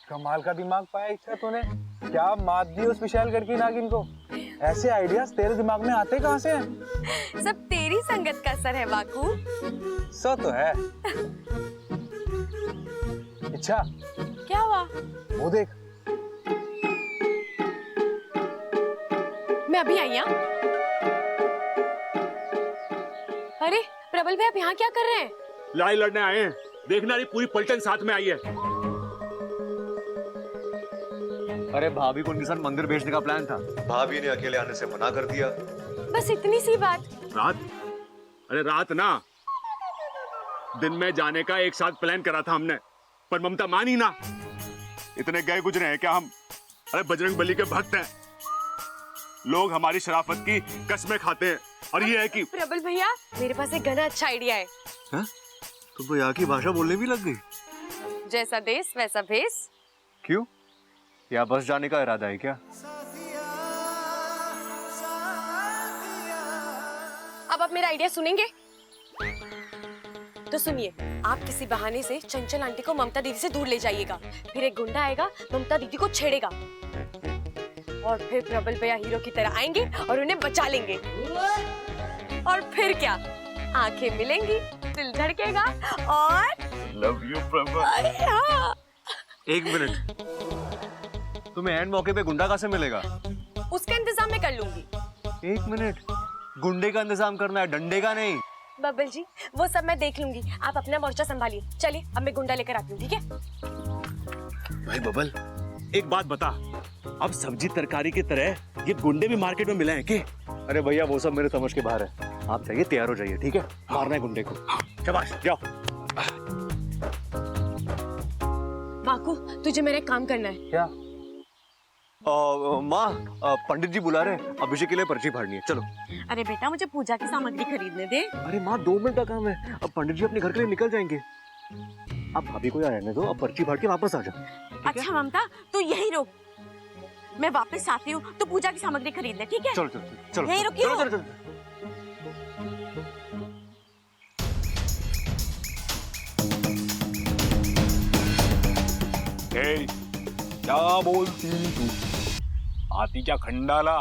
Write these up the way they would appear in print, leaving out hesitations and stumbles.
कमाल का दिमाग पाया इच्छा तूने। क्या मात दी उस विशालगढ़ की नागिन को। ऐसे आइडियाज तेरे दिमाग में आते कहाँ से हैं? सब तेरी संगत का असर है वाकू। सो तो है। इच्छा, क्या हुआ? वो देख। मैं अभी आई हूँ। अरे प्रबल भैया, आप यहाँ क्या कर रहे हैं? लड़ाई लड़ने आए हैं। देखना, रही पूरी पलटन साथ में आई है। अरे भाभी को उनके साथ मंदिर भेजने का प्लान था, भाभी ने अकेले आने से मना कर दिया। बस इतनी सी बात। रात? अरे रात ना, दिन में जाने का एक साथ प्लान करा था हमने, पर ममता मानी ना। इतने गए गुजरे हैं क्या हम? अरे बजरंग बली के भक्त हैं। लोग हमारी शराफत की कसमें खाते हैं, और ये है कि प्रबल भैया, मेरे पास एक घना अच्छा आइडिया है। हाँ? तुम तो यहाँ की भाषा बोलने भी लग गई। जैसा देश वैसा भेष। क्यों? या बस जाने का इरादा है क्या? अब आप मेरा आइडिया सुनेंगे? तो सुनिए, आप किसी बहाने से चंचल आंटी को ममता दीदी से दूर ले जाइएगा। फिर एक गुंडा आएगा, ममता दीदी को छेड़ेगा, और फिर प्रबल भैया हीरो की तरह आएंगे और उन्हें बचा लेंगे। और फिर क्या, आंखें मिलेंगी, दिल धड़केगा, और लव यू प्रबल। हाँ। एक मिनट, तुम्हें एंड मौके पे गुंडा कहाँ से मिलेगा? उसका इंतजाम मैं कर लूंगी। एक मिनट, गुंडे का इंतजाम करना है, डंडे का नहीं। बबल जी, वो सब मैं देख लूंगी, आप अपना मोर्चा संभालिए। चलिए, अब मैं गुंडा लेकर आती हूँ, ठीक है? भाई बबल, एक बात बता, अब सब्जी तरकारी की तरह ये गुंडे भी मार्केट में मिले हैं क्या? अरे भैया वो सब मेरे समझ के बाहर है। आप चाहिए तैयार हो जाइए, ठीक है? मारना है गुंडे को। शाबाश, जाओ। बाकू, तुझे मेरा एक काम करना है। क्या? माँ, पंडित जी बुला रहे हैं, अभिषेक के लिए पर्ची फाड़नी है, चलो। अरे बेटा, मुझे पूजा की सामग्री खरीदने दे। अरे माँ, 2 मिनट का काम है, अब पंडित जी अपने घर के लिए निकल जाएंगे। अब भाभी को यहाँ रहने दो, अब पर्ची फाड़ के वापस आ जाओ। अच्छा ममता, तू यही रुक, मैं वापस आती हूँ तो पूजा की सामग्री खरीद ले, ठीक है? चलो चलो चलो, यहीं रुकियो। चलो चलो चलो। ए, क्या बोलती तू? आती क्या खंडाला?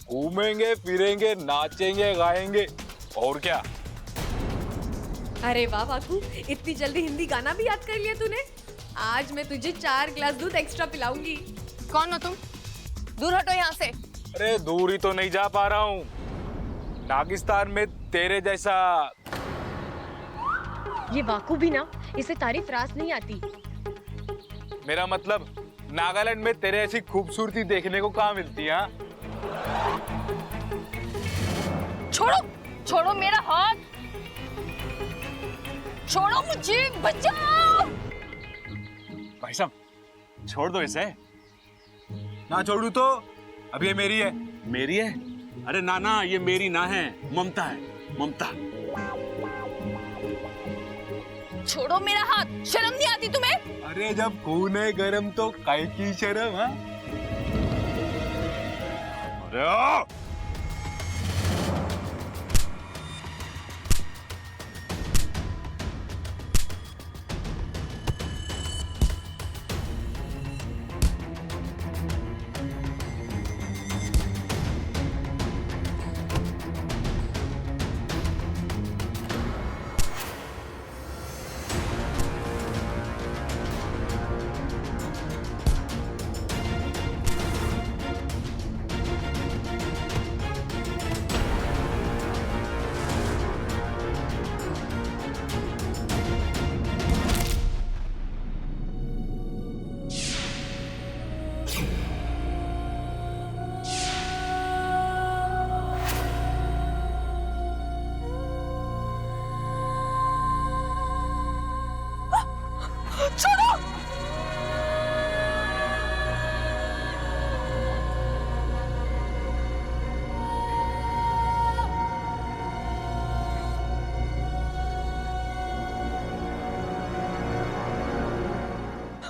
घूमेंगे फिरेंगे, नाचेंगे गाएंगे, और क्या? अरे वाह बाकू, इतनी जल्दी हिंदी गाना भी याद कर लिया तूने। आज मैं तुझे 4 गिलास दूध एक्स्ट्रा पिलाऊंगी। कौन हो तुम? दूर हटो यहाँ से। अरे दूर ही तो नहीं जा पा रहा हूँ। नागिस्तान में तेरे जैसा। ये वाकू भी ना, इसे तारीफ रास नहीं आती। मेरा मतलब, नागालैंड में तेरे ऐसी खूबसूरती देखने को कहाँ मिलती है? छोड़ो, छोड़ो मेरा हाथ, छोड़ो मुझे, बचाओ। भाई साहब, छोड़ दो इसे। ना छोड़ू तो अब ये मेरी है। मेरी है? अरे ना ना, ये मेरी ना है, ममता है, ममता। छोड़ो मेरा हाथ, शर्म नहीं आती तुम्हें? अरे जब खून है गरम तो काहे की शर्म? हाँ, अरे ओ!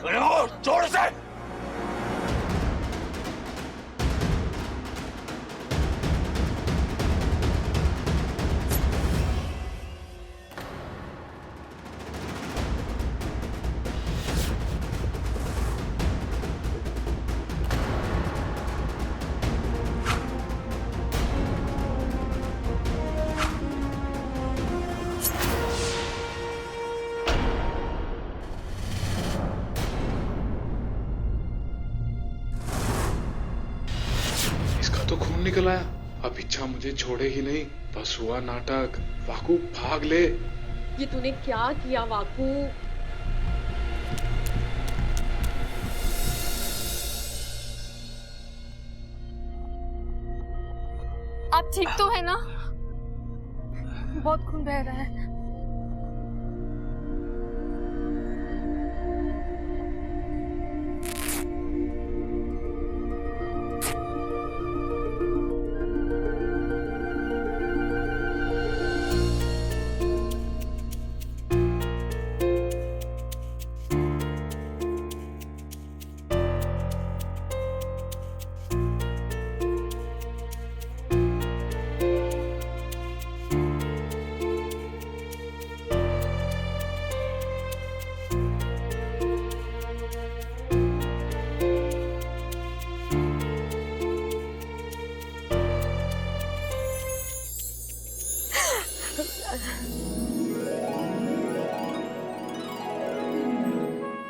अरे ओ, छोड़ से। काम निकल आया। अब इच्छा मुझे छोड़े ही नहीं। बस हुआ नाटक। वाकू भाग ले। ये तूने क्या किया वाकू? आप ठीक तो है ना? बहुत खून बह रहा है।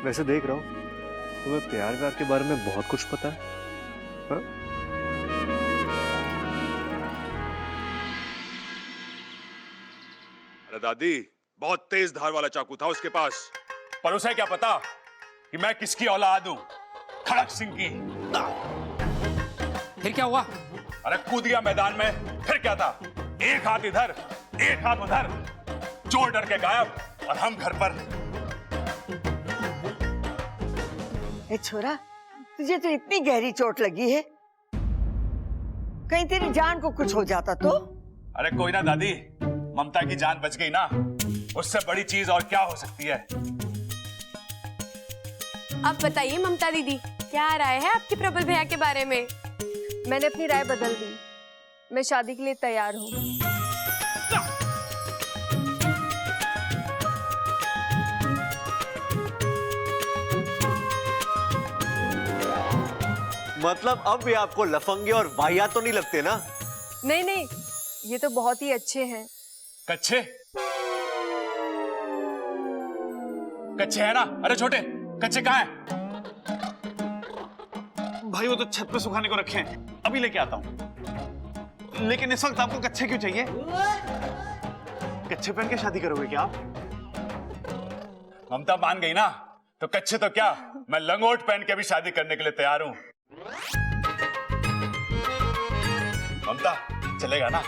वैसे देख रहा हूँ तुम्हें प्यार व्यार के बारे में बहुत कुछ पता है, हाँ? अरे दादी, बहुत तेज धार वाला चाकू था उसके पास, पर उसे क्या पता कि मैं किसकी औलाद हूं, खड़क सिंह की। फिर क्या हुआ? अरे कूद गया मैदान में, फिर क्या था, एक हाथ इधर एक हाथ उधर, चोर डर के गायब और हम घर पर। ए छोरा, तुझे तो इतनी गहरी चोट लगी है, कहीं तेरी जान को कुछ हो जाता तो? अरे कोई ना दादी, ममता की जान बच गई ना, उससे बड़ी चीज और क्या हो सकती है। आप बताइए ममता दीदी, क्या राय है आपकी प्रबल भैया के बारे में? मैंने अपनी राय बदल दी। मैं शादी के लिए तैयार हूँ। मतलब अब भी आपको लफंगे और वाहियात तो नहीं लगते ना? नहीं नहीं, ये तो बहुत ही अच्छे हैं। कच्चे कच्चे है ना? अरे छोटे, कच्चे कहाँ हैं? भाई वो तो छत पे सुखाने को रखे हैं, अभी लेके आता हूँ। लेकिन इस वक्त आपको कच्चे क्यों चाहिए? कच्चे पहन के शादी करोगे क्या आप? ममता मान गई ना, तो कच्चे तो क्या, मैं लंगोट पहन के भी शादी करने के लिए तैयार हूं। ममता, चलेगा ना?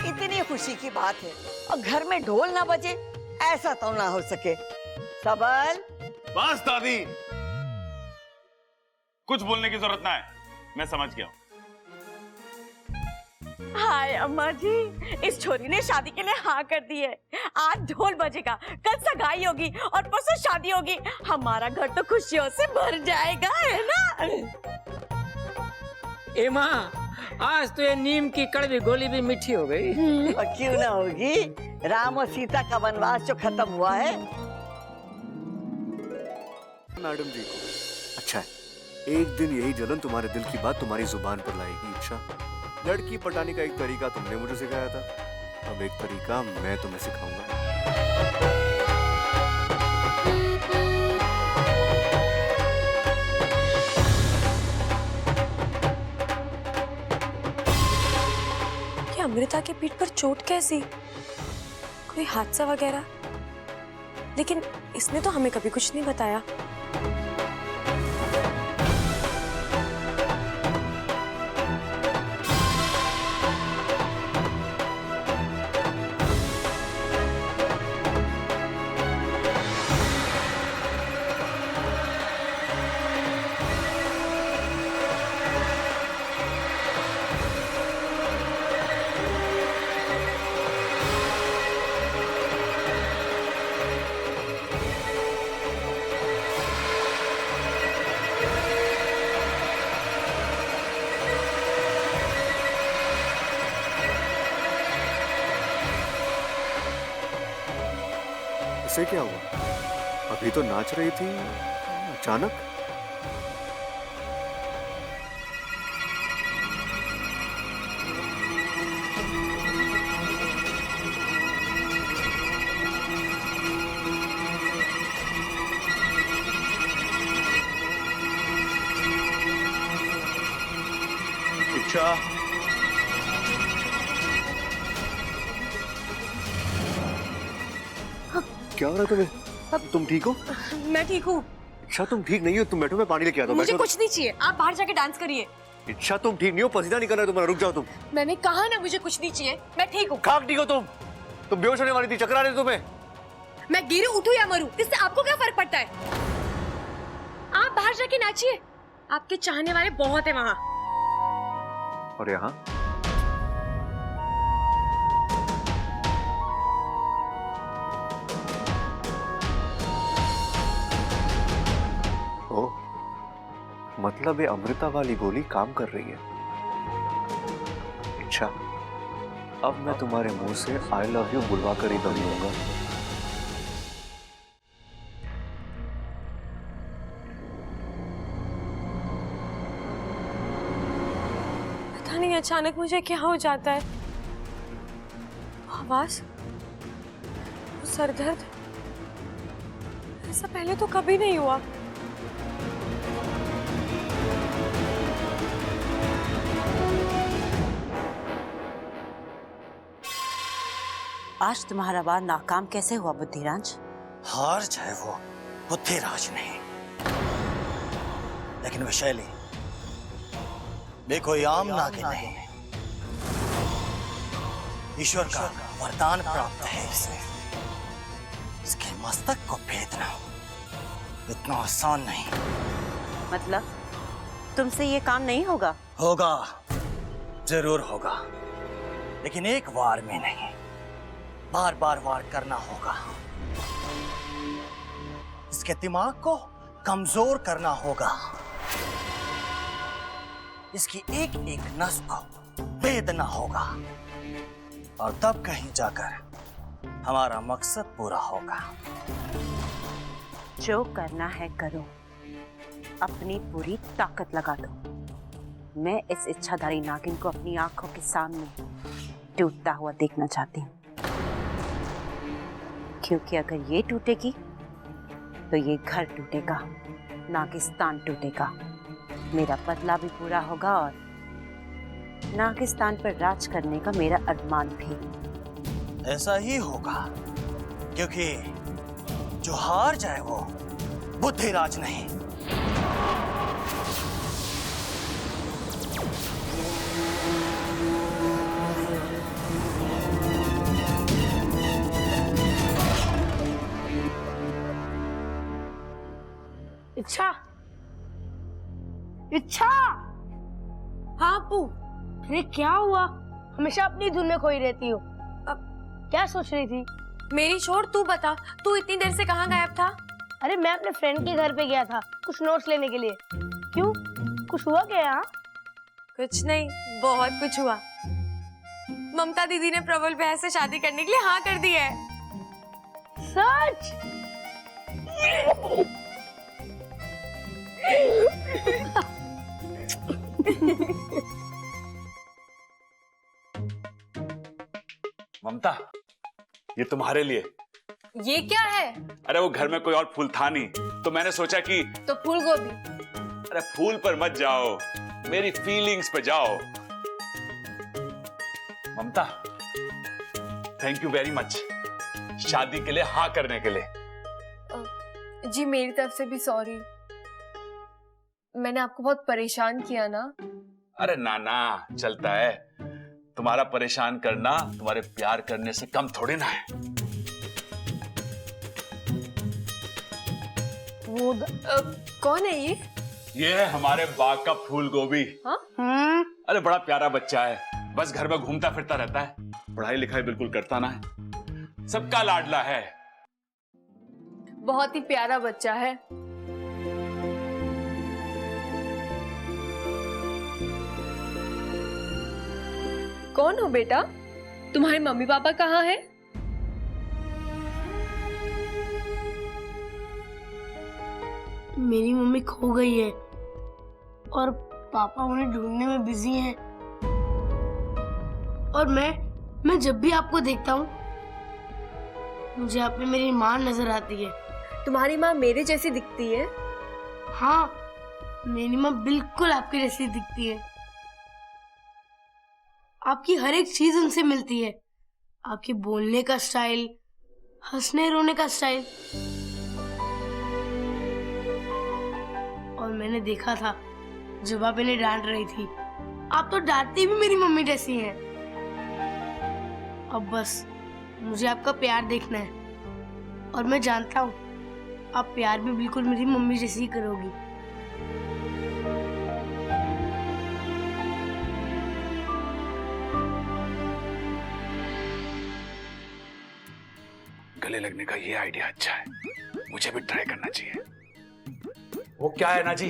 इतनी खुशी की बात है और घर में ढोल ना बजे, ऐसा तो ना हो सके। सबल, बस दादी, कुछ बोलने की जरूरत ना है, मैं समझ गया हूं। हाय अम्मा जी, इस छोरी ने शादी के लिए हाँ कर दी है। आज ढोल बजेगा, कल सगाई होगी और परसों शादी होगी। हमारा घर तो खुशियों से भर जाएगा, है ना? ए माँ, आज तो ये नीम की कड़वी गोली भी मीठी हो गई। और क्यों ना होगी, राम और सीता का वनवास जो खत्म हुआ है। मैडम जी को अच्छा है, एक दिन यही जलन तुम्हारे दिल की बात तुम्हारी जुबान पर लाएगी। इच्छा, लड़की पटाने का एक तरीका तुमने मुझे सिखाया था, अब एक तरीका मैं तुम्हें सिखाऊंगा। कि अमृता की पीठ पर चोट कैसी? कोई हादसा वगैरह? लेकिन इसने तो हमें कभी कुछ नहीं बताया। इसे क्या हुआ? अभी तो नाच रही थी, अचानक? इच्छा, क्या हो रहा है तुम्हें? तुम ठीक हो? मैं ठीक हूँ। इच्छा तुम ठीक नहीं हो, तुम बैठो, मैं पानी लेके आता हूँ। मुझे बैठो। कुछ नहीं चाहिए, आप बाहर जाके डांस करिए। इच्छा तुम ठीक नहीं हो, पसीना निकल रहा है तुम्हारा, रुक जाओ तुम। मैंने कहा ना मुझे कुछ नहीं चाहिए, मैं ठीक हूँ। खाक ठीक हो तुम बेहोश होने वाली थी, चक्कर आ रहे थे तुम्हें। मैं गिरूं, उठूं या मरूं, इससे आपको क्या फर्क पड़ता है? आप बाहर जाके नाचिए, आपके चाहने वाले बहुत है वहां। और यहाँ ओ, मतलब ये अमृता वाली गोली काम कर रही है। अच्छा, अब मैं तुम्हारे मुंह से आई लव यू बुलवा कर ही दम लूंगा। पता नहीं अचानक मुझे क्या हो जाता है। आवाज, सर दर्द, ऐसा पहले तो कभी नहीं हुआ। आज तुम्हारा वार नाकाम कैसे हुआ बुद्धिराज? हार जाए वो बुद्धिराज नहीं, लेकिन विशैली वे कोई आम नागिन नहीं, ईश्वर का वरदान प्राप्त है इसे। इसके मस्तक को भेदना इतना आसान नहीं। मतलब तुमसे ये काम नहीं होगा? होगा, जरूर होगा, लेकिन एक वार में नहीं, बार बार वार करना होगा। इसके दिमाग को कमजोर करना होगा, इसकी एक एक नस को भेदना होगा, और तब कहीं जाकर हमारा मकसद पूरा होगा। जो करना है करो, अपनी पूरी ताकत लगा दो। मैं इस इच्छाधारी नागिन को अपनी आंखों के सामने टूटता हुआ देखना चाहती हूँ, क्योंकि अगर ये टूटेगी तो ये घर टूटेगा, नागिस्तान टूटेगा, मेरा बदला भी पूरा होगा और नागिस्तान पर राज करने का मेरा अरमान भी। ऐसा ही होगा, क्योंकि जो हार जाए वो बुद्धिराज नहीं। इच्छा, इच्छा। हाँ पू, अरे क्या हुआ? हमेशा अपनी धुन में खोई रहती हो। अब क्या सोच रही थी? मेरी छोड़, तू बता, तू इतनी देर से कहाँ गायब था? अरे मैं अपने फ्रेंड के घर पे गया था कुछ नोट्स लेने के लिए। क्यों, कुछ हुआ क्या यहाँ? कुछ नहीं, बहुत कुछ हुआ। ममता दीदी ने प्रबल भैया से शादी करने के लिए हाँ कर दी है। सच? ममता, ये तुम्हारे लिए। ये क्या है? अरे वो घर में कोई और फूल था नहीं, तो मैंने सोचा कि तो फूल गोभी। अरे फूल पर मत जाओ, मेरी फीलिंग्स पे जाओ। ममता, थैंक यू वेरी मच शादी के लिए हाँ करने के लिए। जी मेरी तरफ से भी सॉरी, मैंने आपको बहुत परेशान किया ना। अरे ना ना, चलता है। तुम्हारा परेशान करना तुम्हारे प्यार करने से कम थोड़ी ना है। वो कौन है ये? ये है हमारे बाग का फूल गोभी। हाँ? अरे बड़ा प्यारा बच्चा है, बस घर में घूमता फिरता रहता है, पढ़ाई लिखाई बिल्कुल करता ना है, सबका लाडला है। बहुत ही प्यारा बच्चा है। कौन हो बेटा? तुम्हारे मम्मी पापा कहाँ हैं? मेरी मम्मी खो गई है और पापा उन्हें ढूंढने में बिजी हैं। और मैं जब भी आपको देखता हूँ मुझे आप में मेरी माँ नजर आती है। तुम्हारी माँ मेरे जैसी दिखती है? हाँ, मेरी माँ बिल्कुल आपके जैसी दिखती है। आपकी हर एक चीज उनसे मिलती है। आपके बोलने का स्टाइल, हंसने रोने का स्टाइल। और मैंने देखा था जब आप इन्हें डांट रही थी, आप तो डांटती भी मेरी मम्मी जैसी हैं। अब बस मुझे आपका प्यार देखना है, और मैं जानता हूँ आप प्यार भी बिल्कुल मेरी मम्मी जैसी ही करोगी। गले लगने का ये आइडिया अच्छा है, मुझे भी ट्राई करना चाहिए। वो क्या है ना जी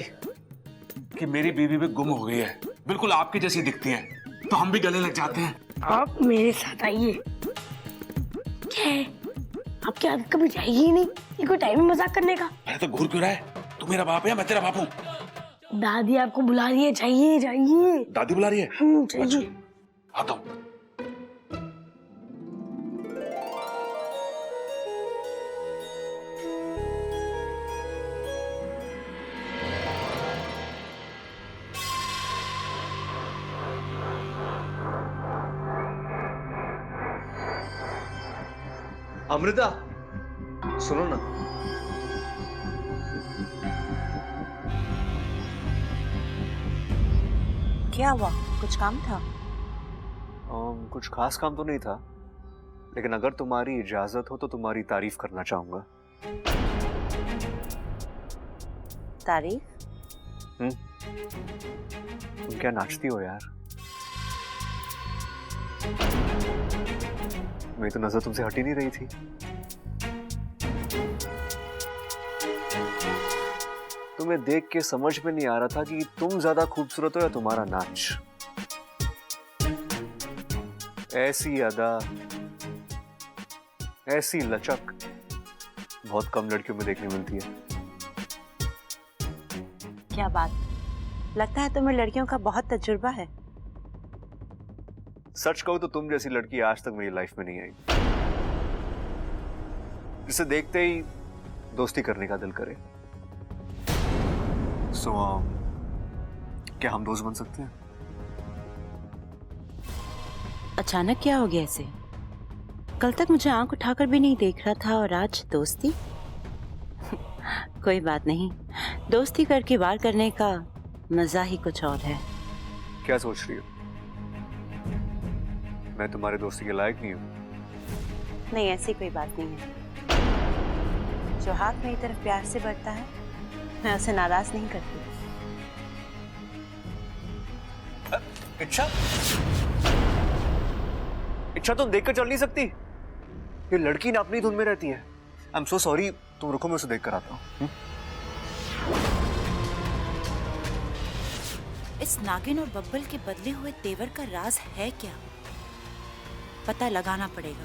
कि मेरी बीवी भी गुम हो गई है, बिल्कुल आपकी जैसी दिखती है, तो हम भी गले लग जाते हैं। आप मेरे साथ आइए। क्या है, आपकी आदत कभी जाएगी ही नहीं, ये कोई टाइम है मजाक करने का। अरे तो घूर क्यों रहा है? तू मेरा बाप है या मैं तेरा बाप हूँ? दादी आपको बुला रही है, जाइए जाइए। दादी बुला रही है? जाइए। आता हूँ। अमृता, सुनो ना। क्या हुआ? कुछ काम था? कुछ खास काम तो नहीं था, लेकिन अगर तुम्हारी इजाजत हो तो तुम्हारी तारीफ करना चाहूंगा। तारीफ? तुम क्या नाचती हो यार? मेरी तो नजर तुमसे हट ही नहीं रही थी। तुम्हें देख के समझ में नहीं आ रहा था कि तुम ज्यादा खूबसूरत हो या तुम्हारा नाच। ऐसी अदा, ऐसी लचक बहुत कम लड़कियों में देखने मिलती है। क्या बात, लगता है तुम्हें लड़कियों का बहुत तजुर्बा है। सच कहूं तो तुम जैसी लड़की आज तक मेरी लाइफ में नहीं आई, जिसे देखते ही दोस्ती करने का दिल करे। सो क्या हम दोस्त बन सकते हैं? अचानक क्या हो गया इसे? कल तक मुझे आंख उठाकर भी नहीं देख रहा था और आज दोस्ती? कोई बात नहीं, दोस्ती करके वार करने का मजा ही कुछ और है। क्या सोच रही हो? मैं तुम्हारे दोस्ती के लायक नहीं हूं? नहीं, ऐसी कोई बात नहीं है। जो हाथ मेरी तरफ प्यार से बढ़ता है, मैं उसे नाराज नहीं करती। इच्छा तुम देखकर चल नहीं सकती? ये लड़की ना अपनी धुन में रहती है। आई एम सो सॉरी, तुम रुको, मैं उसे देख कर आता हूँ। इस नागिन और बब्बल के बदले हुए तेवर का राज है क्या? पता लगाना पड़ेगा।